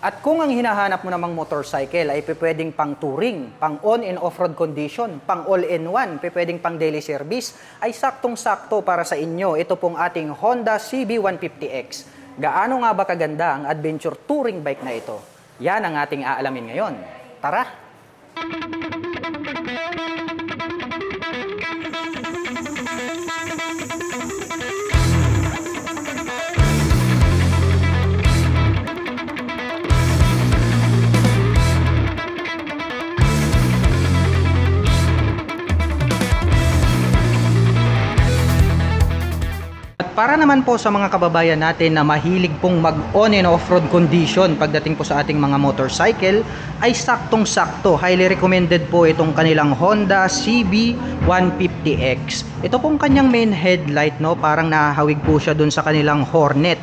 At kung ang hinahanap mo namang motorcycle ay pwedeng pang touring, pang on and off-road condition, pang all-in-one, pwedeng pang daily service, ay saktong-sakto para sa inyo. Ito pong ating Honda CB150X. Gaano nga ba kaganda ang adventure touring bike na ito? Yan ang ating aalamin ngayon. Tara! Para naman po sa mga kababayan natin na mahilig pong mag-on and off-road condition pagdating po sa ating mga motorcycle, ay saktong-sakto. Highly recommended po itong kanilang Honda CB150X. Ito pong kanyang main headlight, no? Parang nahawig po siya dun sa kanilang Hornet.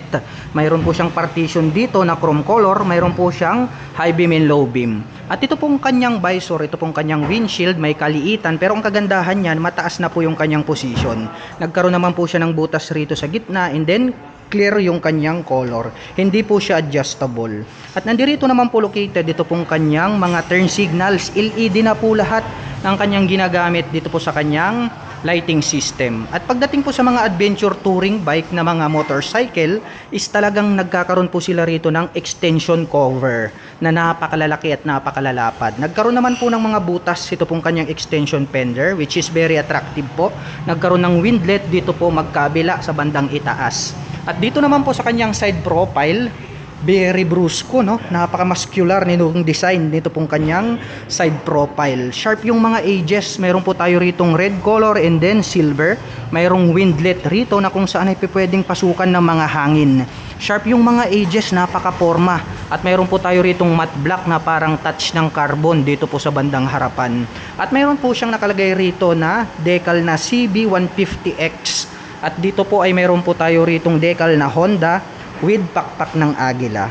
Mayroon po siyang partition dito na chrome color. Mayroon po siyang high beam and low beam. At ito pong kanyang visor, ito pong kanyang windshield, may kaliitan. Pero ang kagandahan niyan, mataas na po yung kanyang position. Nagkaroon naman po siya ng butas rito sa gitna, and then clear yung kanyang color. Hindi po siya adjustable. At nandirito naman po located dito pong kanyang mga turn signals. LED na po lahat ng kanyang ginagamit dito po sa kanyang lighting system. At pagdating po sa mga adventure touring bike na mga motorcycle, is talagang nagkakaroon po sila rito ng extension cover na napakalalaki at napakalalapad. Nagkaroon naman po ng mga butas ito pong kanyang extension fender, which is very attractive po. Nagkaroon ng windlet dito po magkabila sa bandang itaas. At dito naman po sa kanyang side profile, very brusco, no? Napaka-muscular nitong design nito pong kanyang side profile. Sharp yung mga edges. Meron po tayo ritong red color and then silver. Mayroong windlet rito na kung saan ay pwedeng pasukan ng mga hangin. Sharp yung mga edges, napaka-forma. At mayroon po tayo ritong matte black na parang touch ng carbon dito po sa bandang harapan. At mayroon po siyang nakalagay rito na decal na CB150X. At dito po ay mayroon po tayo ritong decal na Honda with pakpak ng agila.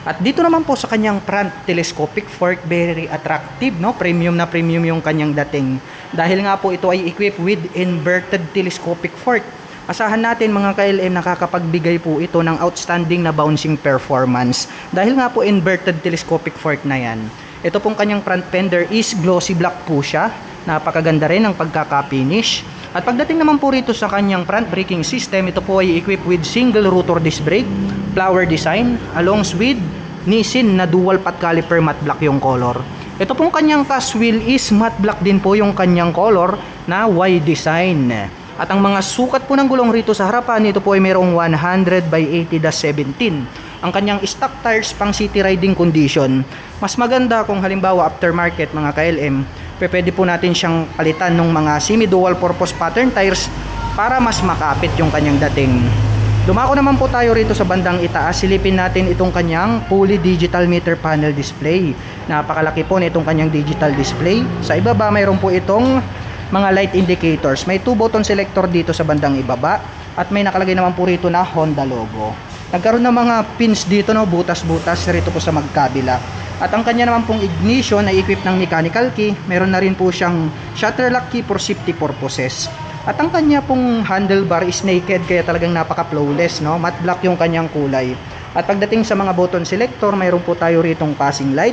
At dito naman po sa kanyang front telescopic fork, very attractive, no? Premium na premium yung kanyang dating. Dahil nga po ito ay equipped with inverted telescopic fork. Asahan natin mga KLM, nakakapagbigay po ito ng outstanding na bouncing performance. Dahil nga po inverted telescopic fork na yan. Ito pong kanyang front fender is glossy black po siya. Napakaganda rin ang pagkaka-finish. At pagdating naman po rito sa kanyang front braking system, ito po ay equipped with single rotor disc brake, flower design, along with Nissin na dual pot caliper matte black yung color. Ito pong kanyang cast wheel is matte black din po yung kanyang color na Y design. At ang mga sukat po ng gulong rito sa harapan, ito po ay mayroong 100 by 80-17. Ang kanyang stock tires pang city riding condition. Mas maganda kung halimbawa aftermarket mga KLM, pwede po natin siyang palitan ng mga semi-dual purpose pattern tires para mas makapit yung kanyang dating. Dumako naman po tayo rito sa bandang itaas. Silipin natin itong kanyang fully digital meter panel display. Napakalaki po nitong kanyang digital display. Sa ibaba mayroon po itong mga light indicators. May 2 button selector dito sa bandang ibaba at may nakalagay naman po rito na Honda logo. Nagkaroon ng mga pins dito, no, butas-butas rito po sa magkabila. At ang kanya naman pong ignition ay equipped ng mechanical key. Meron na rin po siyang shutter lock key for safety purposes. At ang kanya pong handlebar is naked, kaya talagang napaka-flawless, no? Matte black yung kanyang kulay. At pagdating sa mga button selector, mayroon po tayo ritong passing light,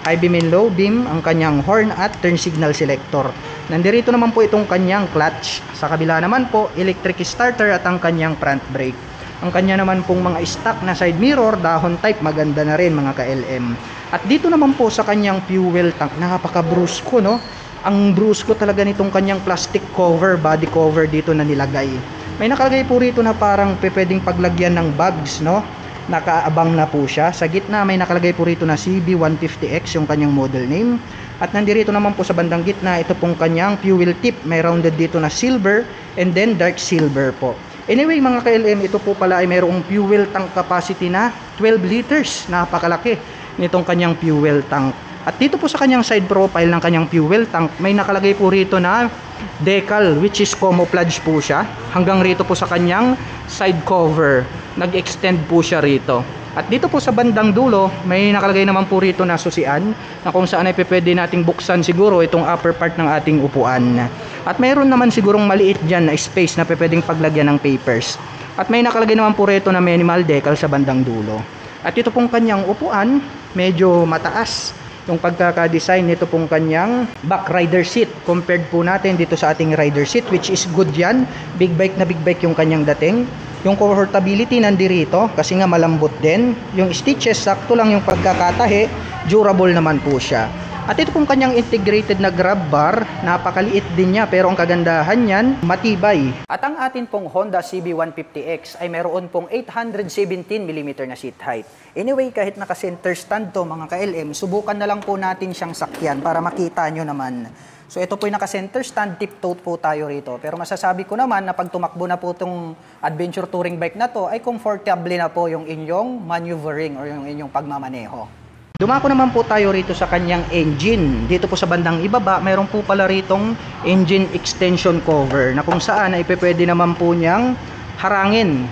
high beam and low beam, ang kanyang horn at turn signal selector. Nandirito naman po itong kanyang clutch. Sa kabila naman po, electric starter at ang kanyang front brake. Ang kanya naman pong mga stock na side mirror, dahon type, maganda na rin mga KLM. At dito naman po sa kanyang fuel tank, napaka-brusco, no? Ang brusco talaga nitong kanyang plastic cover, body cover dito na nilagay. May nakalagay po rito na parang pwedeng paglagyan ng bags, no? Nakaabang na po siya. Sa gitna may nakalagay po rito na CB150X yung kanyang model name. At nandirito naman po sa bandang gitna, ito pong kanyang fuel tip. May rounded dito na silver and then dark silver po. Anyway mga KLM, ito po pala ay mayroong fuel tank capacity na 12 liters. Napakalaki nitong kanyang fuel tank. At dito po sa kanyang side profile ng kanyang fuel tank, may nakalagay po rito na decal, which is camouflage po siya. Hanggang rito po sa kanyang side cover, nag-extend po siya rito. At dito po sa bandang dulo, may nakalagay naman po rito na susian na kung saan ay pwede nating buksan siguro itong upper part ng ating upuan. At mayroon naman sigurong maliit dyan na space na pwedeng paglagyan ng papers. At may nakalagay naman po rito na minimal decal sa bandang dulo. At ito pong kanyang upuan, medyo mataas yung pagkaka-design nito pong kanyang back rider seat compared po natin dito sa ating rider seat, which is good yan. Big bike na big bike yung kanyang dating. Yung comfortability nandirito kasi nga malambot din. Yung stitches, sakto lang yung pagkakatahi, durable naman po siya. At ito pong kanyang integrated na grab bar, napakaliit din niya pero ang kagandahan niyan, matibay. At ang atin pong Honda CB150X ay meron pong 817mm na seat height. Anyway, kahit naka-center stand to mga ka-LM, subukan na lang po natin siyang sakyan para makita nyo naman. So ito po yung naka-center stand, tip-toed po tayo rito. Pero masasabi ko naman na pag tumakbo na po itong adventure touring bike na to, ay comfortable na po yung inyong maneuvering or yung inyong pagmamaneho. Dumako naman po tayo rito sa kanyang engine. Dito po sa bandang ibaba, mayroon po pala ritong engine extension cover na kung saan ay pwede naman po niyang harangin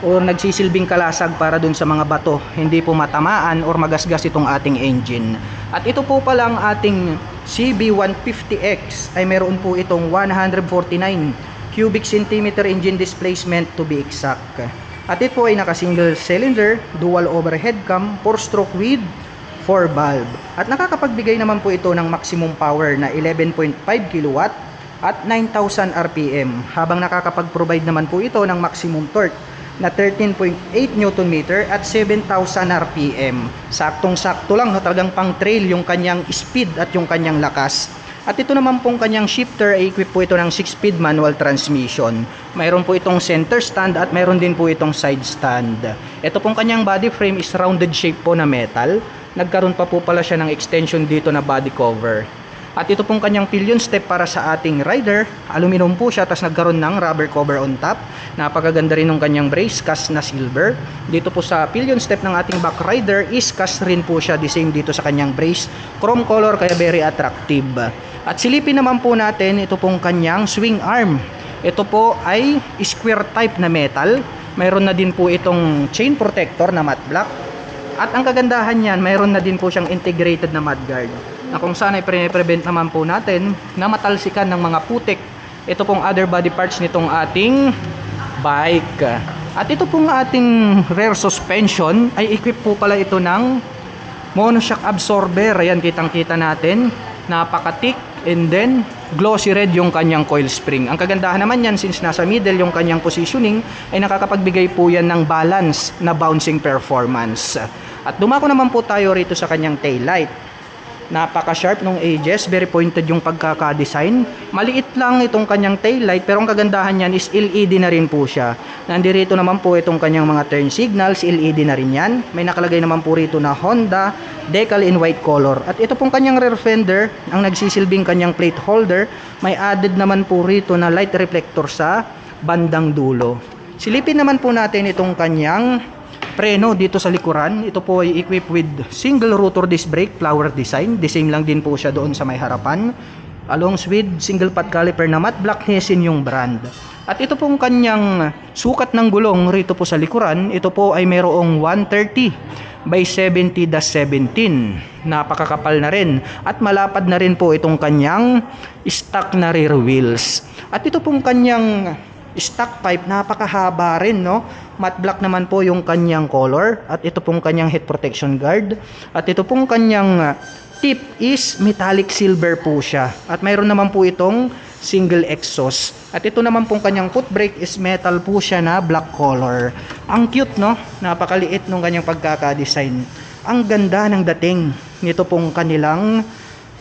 o nagsisilbing kalasag para dun sa mga bato. Hindi po matamaan or magasgas itong ating engine. At ito po pala ang ating CB150X ay meron po itong 149 cubic centimeter engine displacement to be exact. At ito po ay naka single cylinder, dual overhead cam, 4-stroke with 4 valve. At nakakapagbigay naman po ito ng maximum power na 11.5 kW at 9,000 RPM. Habang nakakapag-provide naman po ito ng maximum torque na 13.8 Nm at 7,000 RPM. Saktong-sakto lang, no? Talagang pang trail yung kanyang speed at yung kanyang lakas. At ito naman pong kanyang shifter ay equip po ito ng 6-speed manual transmission. Mayroon po itong center stand at mayroon din po itong side stand. Ito pong kanyang body frame is rounded shape po na metal. Nagkaroon pa po pala siya ng extension dito na body cover. At ito pong kanyang pillion step para sa ating rider, aluminum po siya, tapos nagkaroon ng rubber cover on top. Napakaganda rin ng kanyang brace, cast na silver. Dito po sa pillion step ng ating back rider is cast rin po siya, the same dito sa kanyang brace. Chrome color, kaya very attractive. At silipin naman po natin ito pong kanyang swing arm. Ito po ay square type na metal. Mayroon na din po itong chain protector na matte black. At ang kagandahan niyan, mayroon na din po siyang integrated na mudguard na kung saan ay pre-prevent naman po natin na matalsikan ng mga putik ito pong other body parts nitong ating bike. At ito pong ating rear suspension ay equip po pala ito ng monoshock absorber. Ayan, kitang-kita natin. Napaka-thick and then glossy red yung kanyang coil spring. Ang kagandahan naman yan, since nasa middle yung kanyang positioning, ay nakakapagbigay po yan ng balance na bouncing performance. At dumako naman po tayo rito sa kanyang taillight. Napaka-sharp ng edges, very pointed yung pagkaka-design. Maliit lang itong kanyang taillight, pero ang kagandahan niyan is LED na rin po siya. Nandirito naman po itong kanyang mga turn signals, LED na rin yan. May nakalagay naman po rito na Honda decal in white color. At ito pong kanyang rear fender, ang nagsisilbing kanyang plate holder, may added naman po rito na light reflector sa bandang dulo. Silipin naman po natin itong kanyang preno dito sa likuran. Ito po ay equipped with single rotor disc brake, flower design. The same lang din po siya doon sa may harapan. Along with single pot caliper na matte black, Hessien yung brand. At ito pong kanyang sukat ng gulong rito po sa likuran. Ito po ay mayroong 130 by 70-17. Napakakapal na rin. At malapad na rin po itong kanyang stock na rear wheels. At ito pong kanyang stock pipe, napakahaba rin, no? Matte black naman po yung kanyang color. At ito pong kanyang head protection guard. At ito pong kanyang tip is metallic silver po siya. At mayroon naman po itong single exhaust. At ito naman pong kanyang foot brake is metal po siya na black color. Ang cute, no? Napakaliit nung kanyang pagkaka-design. Ang ganda ng dating nito pong kanilang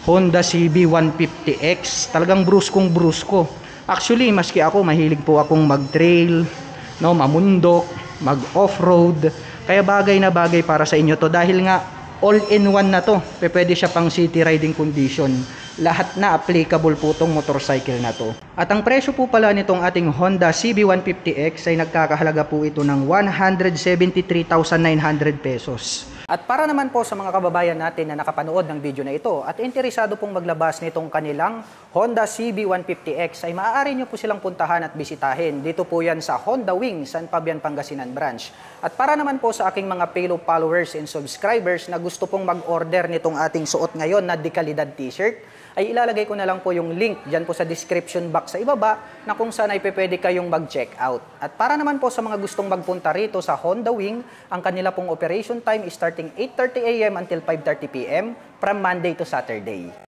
Honda CB150X. Talagang bruskong brusko. Actually, maski ako, mahilig po akong mag-trail, no, mamundok, mag-off-road. Kaya bagay na bagay para sa inyo to dahil nga all-in-one na to. Pwede siya pang city riding condition. Lahat na applicable po tong motorcycle na to. At ang presyo po pala nitong ating Honda CB150X ay nagkakahalaga po ito ng 173,900 pesos. At para naman po sa mga kababayan natin na nakapanood ng video na ito at interesado pong maglabas nitong kanilang Honda CB150X ay maaari nyo po silang puntahan at bisitahin. Dito po yan sa Honda Wing, San Fabian, Pangasinan branch. At para naman po sa aking mga Palo followers and subscribers na gusto pong mag-order nitong ating suot ngayon na dekalidad t-shirt, ay ilalagay ko na lang po yung link dyan po sa description box sa ibaba na kung saan ay pwede kayong mag-check out. At para naman po sa mga gustong magpunta rito sa Honda Wing, ang kanila pong operation time is starting 8:30 AM until 5:30 PM from Monday to Saturday.